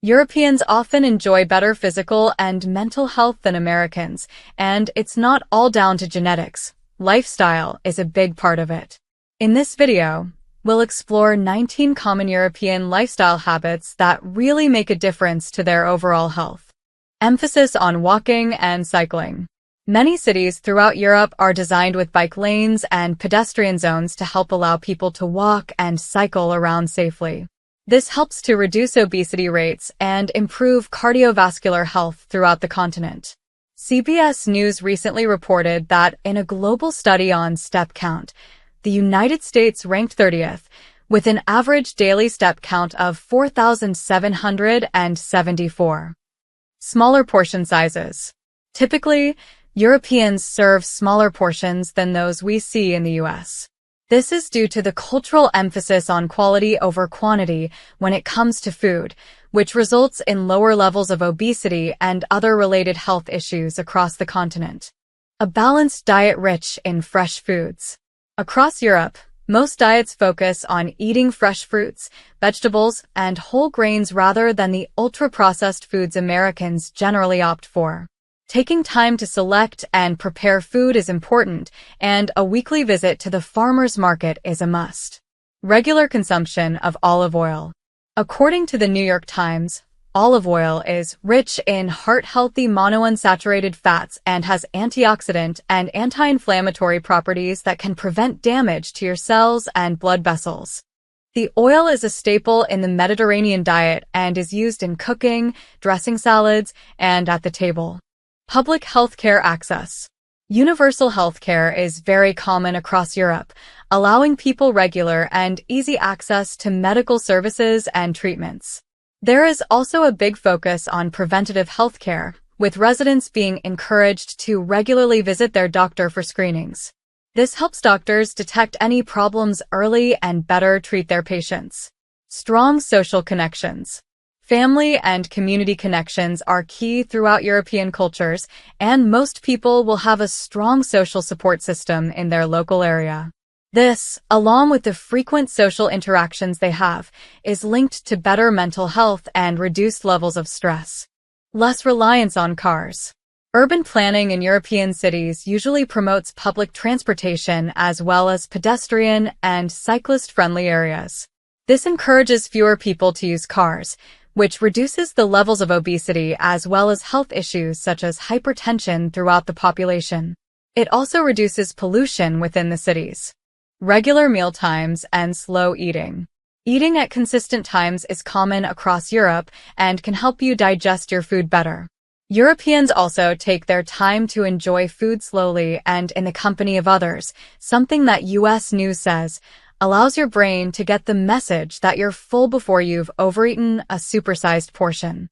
Europeans often enjoy better physical and mental health than Americans, and it's not all down to genetics. Lifestyle is a big part of it. In this video, we'll explore 19 common European lifestyle habits that really make a difference to their overall health. Emphasis on walking and cycling. Many cities throughout Europe are designed with bike lanes and pedestrian zones to help allow people to walk and cycle around safely. This helps to reduce obesity rates and improve cardiovascular health throughout the continent. CBS News recently reported that in a global study on step count, the United States ranked 30th, with an average daily step count of 4,774. Smaller portion sizes. Typically, Europeans serve smaller portions than those we see in the US. This is due to the cultural emphasis on quality over quantity when it comes to food, which results in lower levels of obesity and other related health issues across the continent. A balanced diet rich in fresh foods. Across Europe, most diets focus on eating fresh fruits, vegetables, and whole grains rather than the ultra-processed foods Americans generally opt for. Taking time to select and prepare food is important, and a weekly visit to the farmer's market is a must. Regular consumption of olive oil. According to the New York Times, olive oil is rich in heart-healthy monounsaturated fats and has antioxidant and anti-inflammatory properties that can prevent damage to your cells and blood vessels. The oil is a staple in the Mediterranean diet and is used in cooking, dressing salads, and at the table. Public healthcare access. Universal healthcare is very common across Europe, allowing people regular and easy access to medical services and treatments. There is also a big focus on preventative healthcare, with residents being encouraged to regularly visit their doctor for screenings. This helps doctors detect any problems early and better treat their patients. Strong social connections. Family and community connections are key throughout European cultures, and most people will have a strong social support system in their local area. This, along with the frequent social interactions they have, is linked to better mental health and reduced levels of stress. Less reliance on cars. Urban planning in European cities usually promotes public transportation as well as pedestrian and cyclist-friendly areas. This encourages fewer people to use cars, which reduces the levels of obesity as well as health issues such as hypertension throughout the population. It also reduces pollution within the cities. Regular meal times and slow eating. Eating at consistent times is common across Europe and can help you digest your food better. Europeans also take their time to enjoy food slowly and in the company of others, something that US News says allows your brain to get the message that you're full before you've overeaten a supersized portion.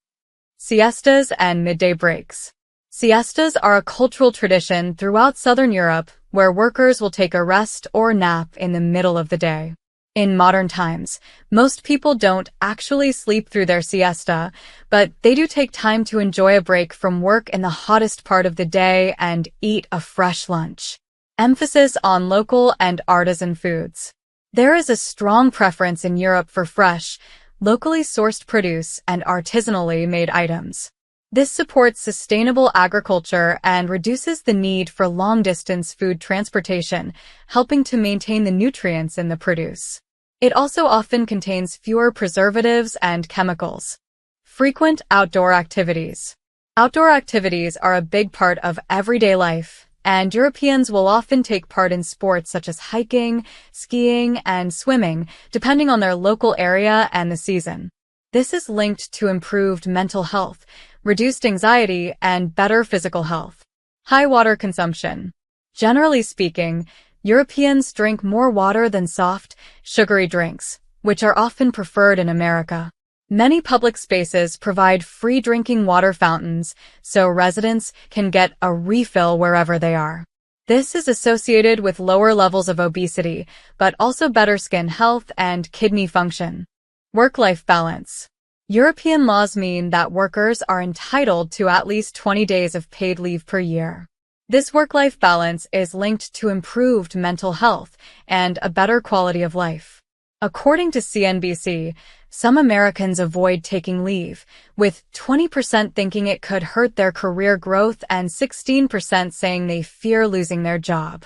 Siestas and midday breaks. Siestas are a cultural tradition throughout Southern Europe where workers will take a rest or nap in the middle of the day. In modern times, most people don't actually sleep through their siesta, but they do take time to enjoy a break from work in the hottest part of the day and eat a fresh lunch. Emphasis on local and artisan foods. There is a strong preference in Europe for fresh, locally sourced produce and artisanally made items. This supports sustainable agriculture and reduces the need for long-distance food transportation, helping to maintain the nutrients in the produce. It also often contains fewer preservatives and chemicals. Frequent outdoor activities. Outdoor activities are a big part of everyday life, and Europeans will often take part in sports such as hiking, skiing, and swimming, depending on their local area and the season. This is linked to improved mental health, reduced anxiety, and better physical health. High water consumption. Generally speaking, Europeans drink more water than soft, sugary drinks, which are often preferred in America. Many public spaces provide free drinking water fountains, so residents can get a refill wherever they are. This is associated with lower levels of obesity, but also better skin health and kidney function. Work-life balance. European laws mean that workers are entitled to at least 20 days of paid leave per year. This work-life balance is linked to improved mental health and a better quality of life. According to CNBC, some Americans avoid taking leave, with 20% thinking it could hurt their career growth and 16% saying they fear losing their job.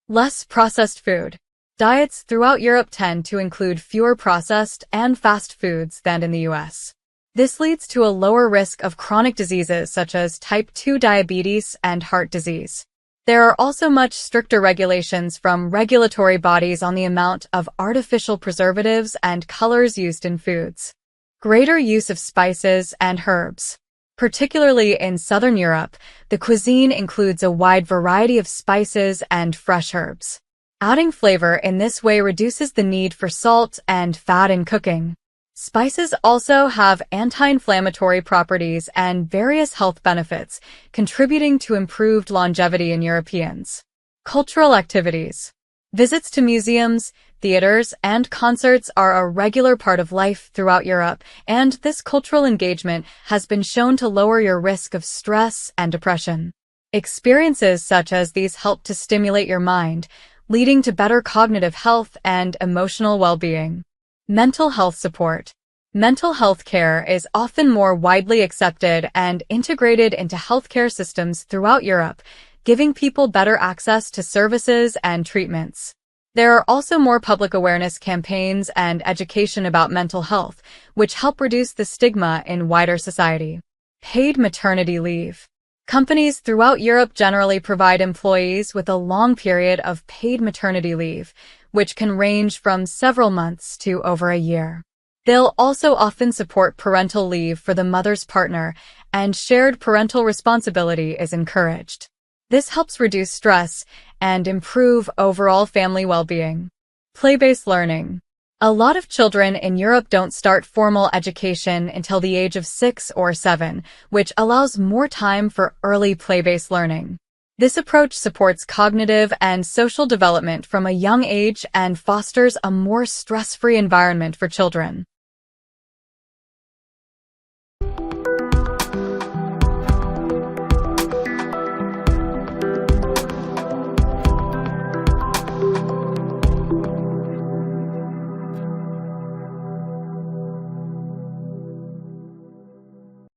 Less processed food. Diets throughout Europe tend to include fewer processed and fast foods than in the US. This leads to a lower risk of chronic diseases such as type 2 diabetes and heart disease. There are also much stricter regulations from regulatory bodies on the amount of artificial preservatives and colors used in foods. Greater use of spices and herbs. Particularly in Southern Europe, the cuisine includes a wide variety of spices and fresh herbs. Adding flavor in this way reduces the need for salt and fat in cooking. Spices also have anti-inflammatory properties and various health benefits, contributing to improved longevity in Europeans. Cultural activities. Visits to museums, theaters, and concerts are a regular part of life throughout Europe, and this cultural engagement has been shown to lower your risk of stress and depression. Experiences such as these help to stimulate your mind, leading to better cognitive health and emotional well-being. Mental health support. Mental health care is often more widely accepted and integrated into healthcare systems throughout Europe, giving people better access to services and treatments. There are also more public awareness campaigns and education about mental health, which help reduce the stigma in wider society. Paid maternity leave. Companies throughout Europe generally provide employees with a long period of paid maternity leave, which can range from several months to over a year. They'll also often support parental leave for the mother's partner, and shared parental responsibility is encouraged. This helps reduce stress and improve overall family well-being. Play-based learning. A lot of children in Europe don't start formal education until the age of 6 or 7, which allows more time for early play-based learning. This approach supports cognitive and social development from a young age and fosters a more stress-free environment for children.